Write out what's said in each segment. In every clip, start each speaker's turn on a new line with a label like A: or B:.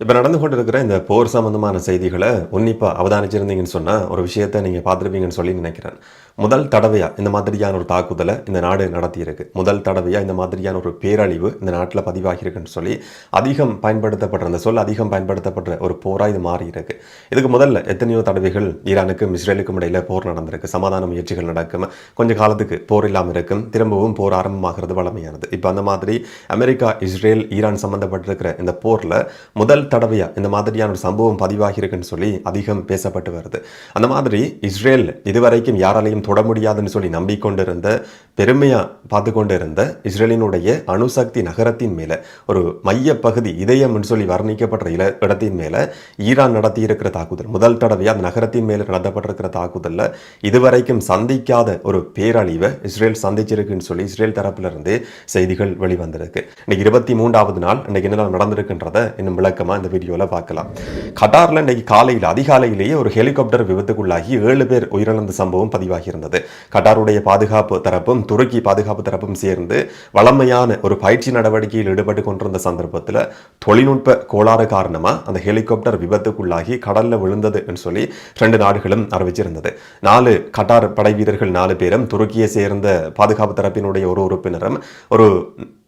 A: இப்ப நடந்து கொண்டிருக்கிற இந்த போர் சம்பந்தமான செய்திகள உன்னிப்பா அவதானிச்சிருந்தீங்கன்னு சொன்னா, ஒரு விஷயத்த நீங்க பார்த்திருப்பீங்கன்னு சொல்லி நினைக்கிறேன். முதல் தடவையா இந்த மாதிரியான ஒரு தாக்குதல இந்த நாடு நடத்தியிருக்கு. முதல் தடவையா இந்த மாதிரியான ஒரு பேரழிவு இந்த நாட்டுல பதிவாகியிருக்குன்னு சொல்லி, அதிகம் பயன்படுத்தப்படுற அந்த சொல் அதிகம் பயன்படுத்தப்படுற ஒரு போரா இது மாறியிருக்கு. இதுக்கு முதல்ல எத்தனையோ தடவைகள் ஈரானுக்கும், இஸ்ரேலுக்கும் இடையில போர் நடந்திருக்கு. சமாதான முயற்சிகள் நடக்கும். கொஞ்ச காலத்துக்கு போர் இல்லாம இருக்கும். திரும்பவும் போர் ஆரம்பமாகிறது வழமையானது. இப்ப அந்த மாதிரி அமெரிக்கா, இஸ்ரேல், ஈரான் சம்பந்தப்பட்டிருக்கிற இந்த போர்ல முதல் தடவையா இந்த மாதிரியான ஒரு சம்பவம் பதிவாகி இருக்குன்னு சொல்லி அதிகம் பேசப்பட்டு வருது. அந்த மாதிரி இஸ்ரேல் இதுவரைக்கும் யாராலையும் தொட முடியாதுன்னு சொல்லி நம்பிக்கொண்டிருந்த, பெருமையா பார்த்து கொண்டிருந்த இஸ்ரேலினுடைய அணுசக்தி நகரத்தின் மேல ஒரு மைய பகுதி இதயம் சொல்லி வர்ணிக்கப்பட்ட இடத்தின் மேல ஈரான் நடத்தி இருக்கிற தாக்குதல் முதல் தடவையா அந்த நகரத்தின் மேல நடத்தப்பட்டிருக்கிற தாக்குதல்ல இதுவரைக்கும் சந்திக்காத ஒரு பேரழிவை இஸ்ரேல் சந்திச்சிருக்குன்னு சொல்லி இஸ்ரேல் தரப்புல இருந்து செய்திகள் வெளிவந்திருக்கு. இன்னைக்கு 23வது நாள் இன்னைக்கு என்ன நடந்திருக்குன்றத இன்னும் விளக்கமா இந்த வீடியோல பார்க்கலாம். கட்டார்ல இன்னைக்கு காலையில் அதிகாலையிலேயே ஒரு ஹெலிகாப்டர் விபத்துக்குள்ளாகி 7 பேர் உயிரிழந்த சம்பவம் பதிவாகி இருந்தது. கட்டாருடைய பாதுகாப்பு தரப்பும் துருக்கி பாதுகாப்பு தரப்பும் சேர்ந்து வளமையான ஒரு பயிற்சி நடவடிக்கையில் ஈடுபட்டு கொண்டிருந்த சந்தர்ப்பத்தில் தொழில்நுட்ப கோளாறு காரணமா அந்த ஹெலிகாப்டர் விபத்துக்குள்ளாகி கடல்ல விழுந்தது என்று சொல்லி 2 நாடுகளும் அறிவிச்சிருந்தது. 4 கட்டார் படை வீரர்கள் 4 பேரும் துருக்கியை சேர்ந்த பாதுகாப்பு தரப்பினுடைய ஒரு உறுப்பினரும் ஒரு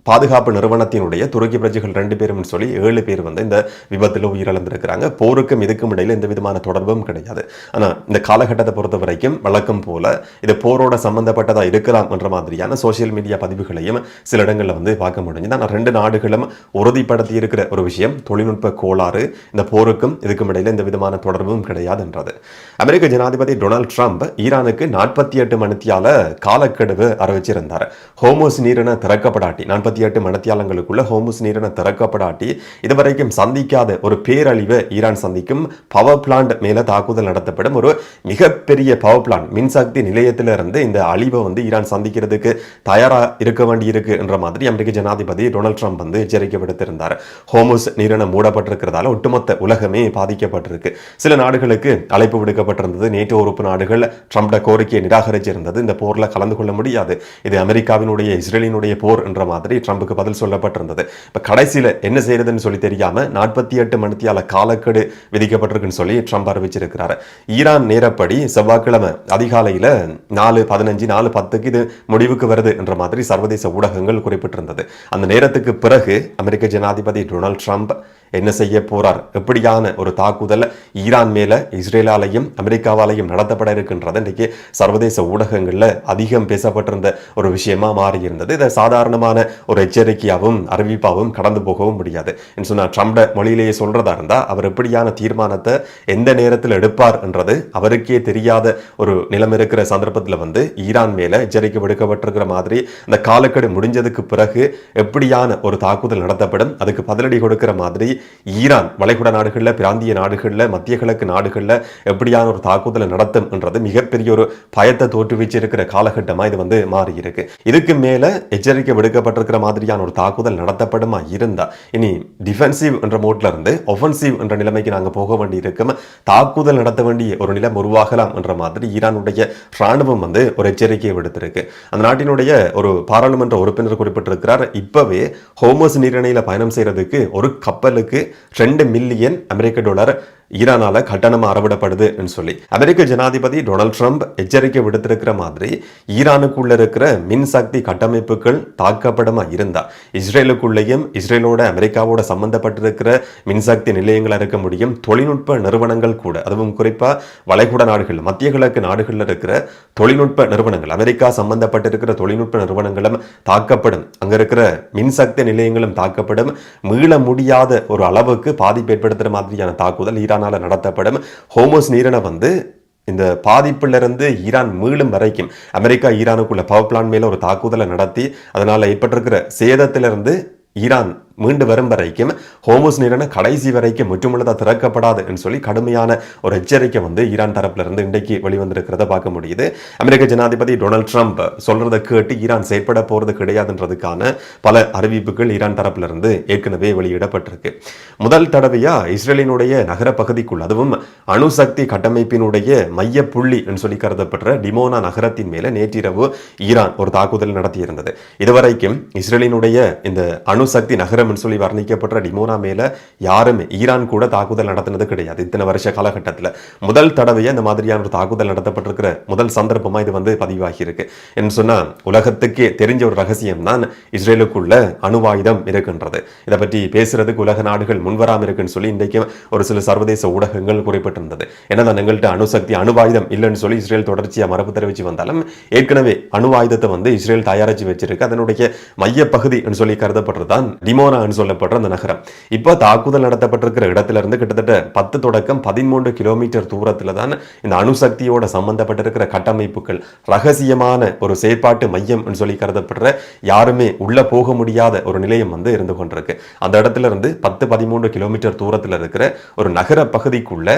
A: பாதுகாப்பு நிறுவனத்தினுடைய துருக்கி பிரஜைகள் 2 பேரும் சொல்லி 7 பேர் இந்த விபத்தில் உயிரிழந்திருக்கிறாங்க. போருக்கும் இதுக்கும் இடையில எந்த விதமான தொடர்பும் கிடையாது. ஆனா இந்த காலகட்டத்தை பொறுத்த வரைக்கும் வழக்கம் போல இது போரோட சம்பந்தப்பட்டதா இருக்கலாம் என்ற மாதிரியான சோசியல் மீடியா பதிவுகளையும் சில இடங்கள்ல பார்க்க முடிஞ்சது. ஆனா 2 நாடுகளும் உறுதிப்படுத்தி இருக்கிற ஒரு விஷயம் தொழில்நுட்ப கோளாறு, இந்த போருக்கும் இதுக்கும் இடையில எந்த விதமான தொடர்பும் கிடையாது என்றது. அமெரிக்க ஜனாதிபதி டொனால்ட் ட்ரம்ப் ஈரானுக்கு 48 மணித்தியால காலக்கெடுவு அறிவிச்சிருந்தார். ஹோமோஸ் நீரின திறக்கப்படாட்டி 48 மணித்தியாலங்களுக்குள்ள ஹோமுஸ் நீரின திறக்கப்படாட்டி இதுவரைக்கும் சந்திக்காத ஒரு பேரழிவை ஈரான் சந்திக்கும். பவர் பிளான்ட் மேல தாக்குதல் நடத்தப்படும் ஒரு மிகப்பெரிய பவர் பிளான்ட் மின்சக்தி நிலையத்திலிருந்து இந்த அழிவை ஈரான் சந்திக்கிறதுக்கு தயாரா இருக்க வேண்டி இருக்கு என்ற மாதிரி அமெரிக்க ஜனாதிபதி டொனால்ட் ட்ரம்ப் எச்சரிக்கை விடுத்திருந்தார். ஹோமுஸ் நீரின மூடப்பட்டிருக்கிறதால ஒட்டுமொத்த உலகமே பாதிக்கப்பட்டிருக்கு. சில நாடுகளுக்கு அழைப்பு விடுக்கப்பட்டிருந்தது. நேட்டோ உறுப்பு நாடுகள் ட்ரம்ப்ட கோரிக்கையை நிராகரிச்சிருந்தது. இந்த போர்ல கலந்து கொள்ள முடியாது, இது அமெரிக்காவினுடைய இஸ்ரேலினுடைய போர் என்ற மாதிரி ட்ரம்புக்கு பதில் சொல்லப்பட்டிருந்தது. இப்ப கடைசியில என்ன செய்யறதுன்னு சொல்லி தெரியாம 48 மணித்தியால காலக்கெடு விதிக்கப்பட்டிருக்குன்னு சொல்லி ட்ரம்ப் அறிவிச்சிருக்கிறார். ஈரான் நேரப்படி செவ்வாய்க்கிழமை அதிகாலையில 4:15 4:10 இது முடிவுக்கு வருது என்ற மாதிரி சர்வதேச ஊடகங்கள் குறிப்பிட்டிருந்தது. அந்த நேரத்துக்கு பிறகு அமெரிக்க ஜனாதிபதி டொனால்ட் ட்ரம்ப் என்ன செய்ய போறார், எப்படியான ஒரு தாக்குதல் ஈரான் மேல இஸ்ரேலாலையும் அமெரிக்காவாலையும் நடத்தப்பட இருக்கின்றது இன்றைக்கு சர்வதேச ஊடகங்கள்ல அதிகம் பேசப்பட்டிருந்த ஒரு விஷயமா மாறி இருந்தது. இதை சாதாரணமான ஒரு எச்சரிக்கையாகவும் அறிவிப்பாகவும் கடந்து போகவும் முடியாது. சொன்னா ட்ரம்ப் மொழியிலேயே சொல்றதா இருந்தா அவர் எப்படியான தீர்மானத்தை எந்த நேரத்தில் எடுப்பார் என்றது அவருக்கே தெரியாத ஒரு நிலம் இருக்கிற சந்தர்ப்பத்தில் ஈரான் மேல எச்சரிக்கை விடுக்கப்பட்டிருக்கிற மாதிரி அந்த காலக்கெடு முடிஞ்சதுக்கு பிறகு எப்படியான ஒரு தாக்குதல் நடத்தப்படும், அதுக்கு பதிலடி கொடுக்கிற மாதிரி ஈரான் வளைகுடா நாடுகள்ல, பிராந்திய நாடுகள்ல, மத்திய கிழக்கு நாடுகள்ல எப்படியான ஒரு தாக்குதலை நடத்தும் என்றது மிகப்பெரிய ஒரு பயத்தை தோற்றுவிச்சிருக்கிற காலகட்டமா இது மாறி இருக்கு. இதுக்கு மேல எச்சரிக்கை விடுக்கப்பட்டிருக்கிற மாதிரியான ஒரு தாக்குதல் நடத்தப்படுமா இருந்தா இனி டிஃபென்சிவ் என்ற மோட்ல இருந்து ஒஃபென்சிவ் என்ற நிலைமைக்கு நாங்க போக வேண்டி இருக்கும், தாக்குதல் நடத்த வேண்டிய ஒரு நிலம் உருவாகலாம் என்ற மாதிரி ஈரானுடைய ராணுவம் ஒரு எச்சரிக்கையை விடுத்திருக்கு. அந்த நாட்டினுடைய ஒரு பாராளுமன்ற உறுப்பினர் குறிப்பிட்டிருக்கிறார், இப்பவே ஹோமோஸ் நீரிணையில பயணம் செய்யறதுக்கு ஒரு கப்பலுக்கு $2 மில்லியன் ஈரானால கட்டணம் அறவிடப்படுது சொல்லி அமெரிக்க ஜனாதிபதி டொனால்ட் ட்ரம்ப் எச்சரிக்கை விடுத்திருக்கிற மாதிரி ஈரானுக்குள்ள இருக்கிற மின்சக்தி கட்டமைப்புகள் தாக்கப்படுமா இருந்தா இஸ்ரேலுக்குள்ளேயும் இஸ்ரேலோட அமெரிக்காவோட சம்பந்தப்பட்டிருக்கிற மின்சக்தி நிலையங்கள் இருக்க முடியும். தொழில்நுட்ப நிறுவனங்கள் கூட, அதுவும் குறிப்பா வளைகுடா நாடுகள், மத்திய கிழக்கு நாடுகள்ல இருக்கிற தொழில்நுட்ப நிறுவனங்கள், அமெரிக்கா சம்பந்தப்பட்டிருக்கிற தொழில்நுட்ப நிறுவனங்களும் தாக்கப்படும். அங்க இருக்கிற மின்சக்தி நிலையங்களும் தாக்கப்படும். மீள முடியாத ஒரு அளவுக்கு பாதிப்பு ஏற்படுத்துற மாதிரியான தாக்குதல் ஈரானால நடத்தப்படும். ஹோமோஸ் நீரின இந்த பாதிப்பிலிருந்து ஈரான் மீளும் வரைக்கும் அமெரிக்கா ஈரானுக்குள்ள பவர் பிளான்ட் மேல ஒரு தாக்குதலை நடத்தி அதனால ஏற்பட்டிருக்கிற சேதத்திலிருந்து ஈரான் மீண்டு வரும் வரைக்கும் ஹோமோஸ் நீரின கடைசி வரைக்கும் முற்றுமுழுதா திறக்கப்படாது என்று சொல்லி கடுமையான ஒரு எச்சரிக்கை ஈரான் தரப்புல இருந்து இன்றைக்கு வெளிவந்திருக்கிறத பார்க்க முடியுது. அமெரிக்க ஜனாதிபதி டொனால்ட் ட்ரம்ப் சொல்றதை கேட்டு ஈரான் செயற்பட போறது கிடையாதுன்றதுக்கான பல அறிவிப்புகள் ஈரான் தரப்புல இருந்து ஏற்கனவே வெளியிடப்பட்டிருக்கு. முதல் தடவையா இஸ்ரேலினுடைய நகர பகுதிக்குள், அதுவும் அணுசக்தி கட்டமைப்பினுடைய மைய புள்ளி என்று சொல்லி கருதப்படுற டிமோனா நகரத்தின் மேல நேற்றிரவு ஈரான் ஒரு தாக்குதல் நடத்தியிருந்தது. இதுவரைக்கும் இஸ்ரேலினுடைய இந்த அணுசக்தி நகரம் உக்ரம்னு சொல்லி வர்ணிக்கப்படுற டிமோனா மேல யாருமே ஈரான் கூட தாக்குதல் நடத்தினது கிடையாது. இத்தனை வருஷ காலகட்டத்தில் முதல் தடவையா இந்த மாதிரியான ஒரு தாக்குதல் நடத்தப்பட்டிருக்கிற முதல் சந்தர்ப்பமா இது வந்து பதிவாகி இருக்கு. என்று சொன்னா உலகத்துக்கே தெரிஞ்ச ஒரு ரகசியம் தான் இஸ்ரேலுக்குள்ள அணுவாயுதம் இருக்கின்றது. இதை பற்றி பேசுறதுக்கு உலக நாடுகள் முன்வராம இருக்குன்னு சொல்லி இன்றைக்கு ஒரு சில சர்வதேச ஊடகங்கள் குறிப்பிட்டிருந்தது. என்னதான் எங்கள்கிட்ட அணுசக்தி அணுவாயுதம் இல்லைன்னு சொல்லி இஸ்ரேல் தொடர்ச்சியா மரபு தெரிவிச்சு வந்தாலும் ஏற்கனவே அணுவாயுதத்தை வந்து இஸ்ரேல் தயாரிச்சு வச்சிருக்கு. அதனுடைய மைய பகுதி சொல்லி கருதப்படுறதுதான் டிமோனா சொல்லப்படுற அந்த நகரம். இப்ப தாக்குதல் நடத்தப்பட்டிருக்கிற இடத்துல இருந்து கிட்டத்தட்ட 10 தொடக்கம் 13 கிலோமீட்டர் தூரத்துல தான் இந்த அணுசக்தியோட சம்பந்தப்பட்டிருக்கிற கட்டமைப்புகள் ரகசியமான ஒரு செயற்பாட்டு மையம் சொல்லி கருதப்படுற யாருமே உள்ள போக முடியாத ஒரு நிலையம் வந்து இருந்து கொண்டிருக்கு. அந்த இடத்துல இருந்து 10-13 கிலோமீட்டர் தூரத்தில் இருக்கிற ஒரு நகர பகுதிக்குள்ள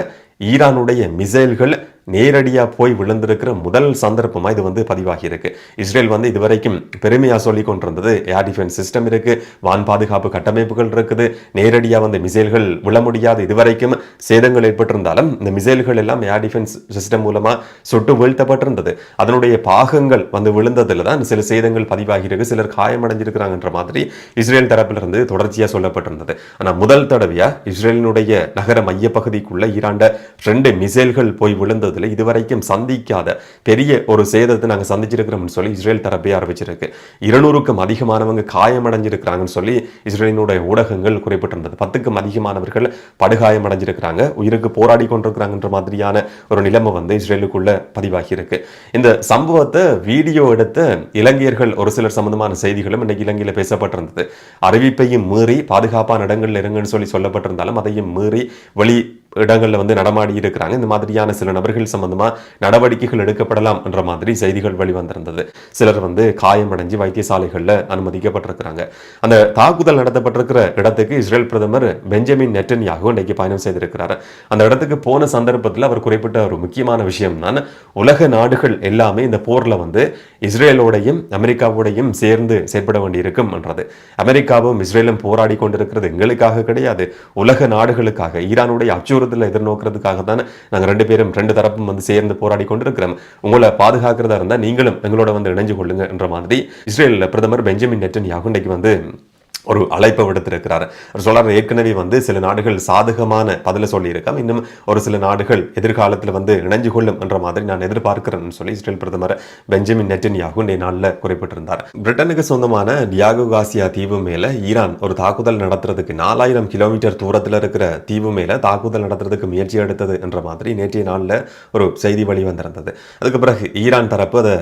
A: ஈரானுடைய மிசைல்கள் நேரடியா போய் விழுந்திருக்கிற முதல் சந்தர்ப்பமா இது வந்து பதிவாகி இருக்கு. இஸ்ரேல் வந்து இதுவரைக்கும் பெருமையா சொல்லி கொண்டிருந்தது ஏர் டிஃபென்ஸ் சிஸ்டம் இருக்கு, வான் பாதுகாப்பு கட்டமைப்புகள் இருக்குது, நேரடியா வந்து மிசைல்கள் விழ முடியாது. இதுவரைக்கும் சேதங்கள் ஏற்பட்டிருந்தாலும் இந்த மிசைல்கள் எல்லாம் ஏர் டிஃபென்ஸ் சிஸ்டம் மூலமா சுட்டு வீழ்த்தப்பட்டிருந்தது. அதனுடைய பாகங்கள் வந்து விழுந்ததுல தான் சில சேதங்கள் பதிவாகி இருக்கு, சிலர் காயமடைஞ்சிருக்கிறாங்கன்ற மாதிரி இஸ்ரேல் தரப்பில் இருந்து தொடர்ச்சியா சொல்லப்பட்டிருந்தது. ஆனா முதல் தடவையா இஸ்ரேலினுடைய நகர மைய பகுதிக்குள்ள ஈராண்ட 2 மிசைல்கள் போய் விழுந்தது இதுவரைக்கும் சந்திக்காத பெரிய ஒரு சேதத்தை நாங்கள் சந்திச்சிருக்கிறோம் சொல்லி இஸ்ரேல் தரப்பே அறிவிச்சிருக்கு. 200க்கும் அதிகமானவங்க காயமடைஞ்சிருக்கிறாங்கன்னு சொல்லி இஸ்ரேலினுடைய ஊடகங்கள் குறிப்பிட்டிருந்தது. 10க்கும் அதிகமானவர்கள் படுகாயமடைஞ்சிருக்கிறாங்க, உயிருக்கு போராடி கொண்டிருக்கிறாங்கன்ற மாதிரியான ஒரு நிலைமை வந்து இஸ்ரேலுக்குள்ள பதிவாகி இருக்கு. இந்த சம்பவத்தை வீடியோ எடுத்த இலங்கையர்கள் ஒரு சிலர் சம்பந்தமான செய்திகளும் இன்னைக்கு இலங்கையில பேசப்பட்டிருந்தது. அறிவிப்பையும் மீறி பாதுகாப்பான இடங்கள்ல இருங்கன்னு சொல்லி சொல்லப்பட்டிருந்தாலும் அதையும் மீறி வெளி இடங்கள்ல வந்து நடமாடி இருக்கிறாங்க. இந்த மாதிரியான சில நபர்கள் சம்பந்தமா நடவடிக்கைகள் எடுக்கப்படலாம் என்ற மாதிரி செய்திகள் வெளிவந்திருந்தது. சிலர் வந்து காயமடைஞ்சு வைத்தியசாலைகள்ல அனுமதிக்கப்பட்டிருக்கிறாங்க. அந்த தாக்குதல் நடத்தப்பட்டிருக்கிற இடத்துக்கு இஸ்ரேல் பிரதமர் பெஞ்சமின் நெட்டன்யாகு இன்றைக்கு பயணம் செய்திருக்கிறார். அந்த இடத்துக்கு போன சந்தர்ப்பத்தில் அவர் குறிப்பிட்ட ஒரு முக்கியமான விஷயம் தான், உலக நாடுகள் எல்லாமே இந்த போர்ல வந்து இஸ்ரேலோடையும் அமெரிக்காவோடையும் சேர்ந்து செயற்பட வேண்டியிருக்கும் என்றது. அமெரிக்காவும் இஸ்ரேலும் போராடி கொண்டிருக்கிறது எங்களுக்காக கிடையாது, உலக நாடுகளுக்காக, ஈரானுடைய அச்சுறுத்தல் எதிர்நோக்கிறதுக்காக தான் நாங்கள் 2 பேரும் 2 தரப்பும் வந்து சேர்ந்து போராடி கொண்டிருக்கிறோம். உங்களை பாதுகாக்கிறதா இருந்தா நீங்களும் எங்களோட வந்து இணைஞ்சு கொள்ளுங்க என்ற மாதிரி இஸ்ரேல் பிரதமர் பெஞ்சமின் நெட்டன்யாகு இன்னைக்கு வந்து ஒரு அழைப்பை விடுத்திருக்கிறார். அவர் சொல்றாரு, ஏற்கனவே வந்து சில நாடுகள் சாதகமான பதில சொல்லி இருக்காம இன்னும் ஒரு சில நாடுகள் எதிர்காலத்தில் வந்து இணைஞ்சு கொள்ளும் என்ற மாதிரி நான் எதிர்பார்க்கிறேன்னு சொல்லி இஸ்ரேல் பிரதமர் பெஞ்சமின் நெட்டன்யாகு இன்றைய நாளில் குறிப்பிட்டிருந்தார். பிரிட்டனுக்கு சொந்தமான டியாகோ கார்சியா தீவு மேல ஈரான் ஒரு தாக்குதல் நடத்துறதுக்கு 4000 கிலோமீட்டர் தூரத்தில் இருக்கிற தீவு மேல தாக்குதல் நடத்துறதுக்கு முயற்சி எடுத்தது என்ற மாதிரி நேற்றைய நாளில் ஒரு செய்தி வெளிவந்திருந்தது. அதுக்கு பிறகு ஈரான் தரப்பு அதை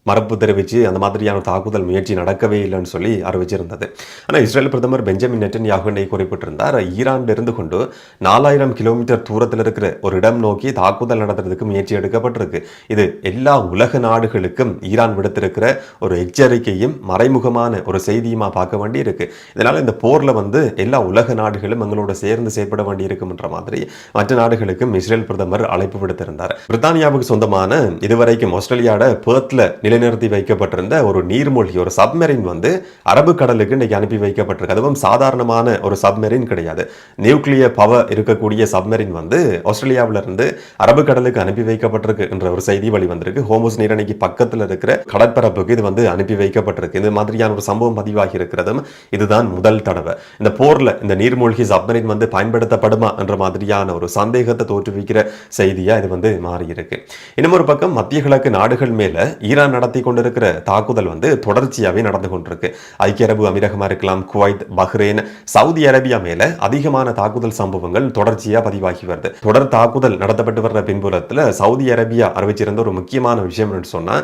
A: மறுப்பு தெரிவித்து அந்த மாதிரியான தாக்குதல் முயற்சி நடக்கவே இல்லைன்னு சொல்லி அறிவிச்சிருந்தது. ஆனால் இஸ்ரேல் பிரதமர் பெஞ்சமின் நெட்டன்யாகு குறிப்பிட்டிருந்தார், ஈரான் இருந்து கொண்டு 4000 கிலோமீட்டர் தூரத்தில் இருக்கிற ஒரு இடம் நோக்கி தாக்குதல் நடத்துறதுக்கு முயற்சி எடுக்கப்பட்டிருக்கு. இது எல்லா உலக நாடுகளுக்கும் ஈரான் விடுத்திருக்கிற ஒரு எச்சரிக்கையும் மறைமுகமான ஒரு செய்தியுமா பார்க்க வேண்டி இருக்கு. இதனால இந்த போர்ல வந்து எல்லா உலக நாடுகளும் எங்களோட சேர்ந்து செயற்பட வேண்டி இருக்கும் என்ற மாதிரி மற்ற நாடுகளுக்கும் இஸ்ரேல் பிரதமர் அழைப்பு விடுத்திருந்தார். பிரித்தானியாவுக்கு சொந்தமான இதுவரைக்கும் ஆஸ்திரேலியாவோட பெர்த்ல நிலைநிறுத்தி வைக்கப்பட்டிருந்த ஒரு நீர்மூழ்கி ஒரு சப்மெரின் வந்து அரபு கடலுக்கு இன்னைக்கு அனுப்பி வைக்கப்பட்டிருக்கு. அதுவும் சாதாரணமான ஒரு சப்மெரின் கிடையாது, நியூக்ளியர் பவர் இருக்கக்கூடிய சப்மெரின் வந்து ஆஸ்திரேலியாவில இருந்து அரபு கடலுக்கு அனுப்பி வைக்கப்பட்டிருக்கு என்ற ஒரு செய்தி வெளிவந்திருக்கு. ஹோமஸ் நீரிணைக்கு பக்கத்தில் இருக்கிற கடற்பரப்புக்கு இது வந்து அனுப்பி வைக்கப்பட்டிருக்கு. இந்த மாதிரியான ஒரு சம்பவம் பதிவாகி இருக்கிறதும் இதுதான் முதல் தடவை. இந்த போர்ல இந்த நீர்மூழ்கி சப்மெரின் வந்து பயன்படுத்தப்படுமா என்ற மாதிரியான ஒரு சந்தேகத்தை தோற்றுவிக்கிற செய்தியா இது வந்து மாறி இருக்கு. இன்னும் ஒரு பக்கம் மத்திய கிழக்கு நாடுகள் மேல ஈரான் நடத்தி கொண்டிருக்கிற தாக்குதல் வந்து தொடர்ச்சியாவே நடந்து கொண்டிருக்கு. ஐக்கிய அரபு அமீரகமா இருக்கலாம், குவைத், பஹ்ரைன், சவுதி அரேபியா மேல அதிகமான தாக்குதல் சம்பவங்கள் தொடர்ச்சியா பதிவாகி வருது. தொடர் தாக்குதல் நடத்தப்பட்டு வர்ற பின்புலத்துல சவுதி அரேபியா அறிவிச்சிருந்த ஒரு முக்கியமான விஷயம் சொன்னா,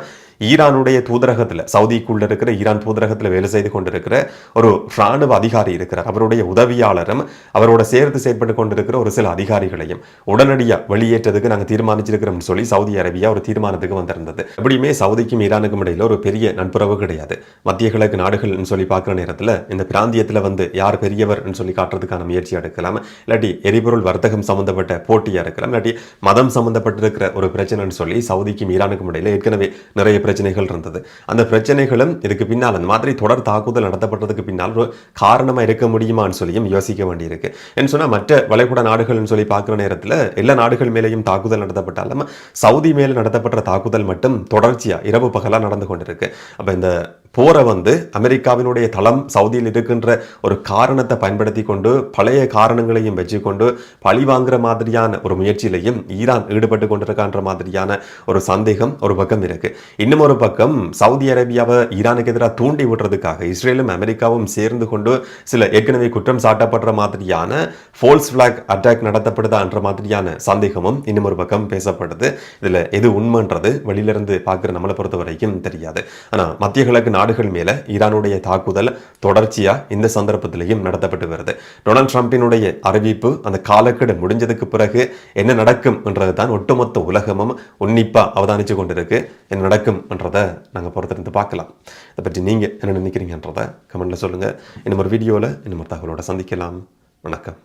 A: ஈரானுடைய தூதரகத்தில், சவுதிக்குள்ள இருக்கிற ஈரான் தூதரகத்தில் வேலை செய்து கொண்டிருக்கிற ஒரு இராணுவ அதிகாரி இருக்கிறார். அவருடைய உதவியாளரும் அவரோட சேர்த்து செயற்பட்டு கொண்டிருக்கிற ஒரு சில அதிகாரிகளையும் உடனடியாக வெளியேற்றதுக்கு நாங்கள் தீர்மானிச்சிருக்கிறோம் சொல்லி சவுதி அரேபியா ஒரு தீர்மானத்துக்கு வந்திருந்தது. எப்படியுமே சவுதிக்கும் ஈரானுக்கும் இடையில ஒரு பெரிய நட்புறவு கிடையாது. மத்திய கிழக்கு நாடுகள் சொல்லி பார்க்குற நேரத்தில் இந்த பிராந்தியத்தில் வந்து யார் பெரியவர் சொல்லி காட்டுறதுக்கான முயற்சி எடுக்கலாம், இல்லாட்டி எரிபொருள் வர்த்தகம் சம்பந்தப்பட்ட போட்டியா இருக்கலாம், இல்லாட்டி மதம் சம்பந்தப்பட்டிருக்கிற ஒரு பிரச்சனைன்னு சொல்லி சவுதிக்கும் ஈரானுக்கும் இடையில ஏற்கனவே நிறைய பிரச்சனைகள் இருந்தது. அந்த பிரச்சனைகளும் இதுக்கு பின்னால் அந்த மாதிரி தொடர் தாக்குதல் நடத்தப்பட்டதுக்கு பின்னால் ஒரு காரணமா இருக்க முடியுமான்னு சொல்லியும் யோசிக்க வேண்டியிருக்கு. என்று சொன்னா மற்ற வளைகுடா நாடுகள் சொல்லி பார்க்குற நேரத்தில் எல்லா நாடுகள் மேலேயும் தாக்குதல் நடத்தப்பட்டாலும் சவுதி மேல நடத்தப்பட்ட தாக்குதல் மட்டும் தொடர்ச்சியா இரவு பகலா நடந்து கொண்டிருக்கு. அப்ப இந்த போரை வந்து அமெரிக்காவினுடைய தளம் சவுதியில் இருக்கின்ற ஒரு காரணத்தை பயன்படுத்தி கொண்டு பழைய காரணங்களையும் வச்சுக்கொண்டு பழி வாங்குற மாதிரியான ஒரு முயற்சியிலையும் ஈரான் ஈடுபட்டு கொண்டிருக்கின்ற மாதிரியான ஒரு சந்தேகம் ஒரு பக்கம் இருக்கு. இன்னும் ஒரு பக்கம் சவுதி அரேபியாவை ஈரானுக்கு எதிராக தூண்டி விடுறதுக்காக இஸ்ரேலும் அமெரிக்காவும் சேர்ந்து கொண்டு சில ஏற்கனவே குற்றம் சாட்டப்படுற மாதிரியான ஃபோல்ஸ் பிளாக் அட்டாக் நடத்தப்படுதா என்ற மாதிரியான சந்தேகமும் இன்னும் ஒரு பக்கம் பேசப்படுது. இதுல எது உண்மைன்றது வெளியிலிருந்து பார்க்குற நம்மளை பொறுத்த வரைக்கும் தெரியாது. ஆனா மத்திய கிழக்கு நாடுகள் மேல ஈரானுடைய தாக்குதல் தொடர்ச்சியா இந்த சந்தர்ப்பத்திலையும் நடத்தப்பட்டு வருது. டொனால்ட் ட்ரம்பினுடைய அறிவிப்பு அந்த காலக்கெடு முடிஞ்சதுக்கு பிறகு என்ன நடக்கும் என்றதான் ஒட்டுமொத்த உலகமும் உன்னிப்பா அவதானிச்சு கொண்டிருக்கு. என்ன நடக்கும் என்றதை நாங்க பொறுத்திருந்து பார்க்கலாம். இதை பற்றி நீங்க என்ன நினைக்கிறீங்கன்றதை கமெண்ட்ல சொல்லுங்க. இன்னும் ஒரு வீடியோல இன்னும் ஒரு தகவலோட சந்திக்கலாம். வணக்கம்.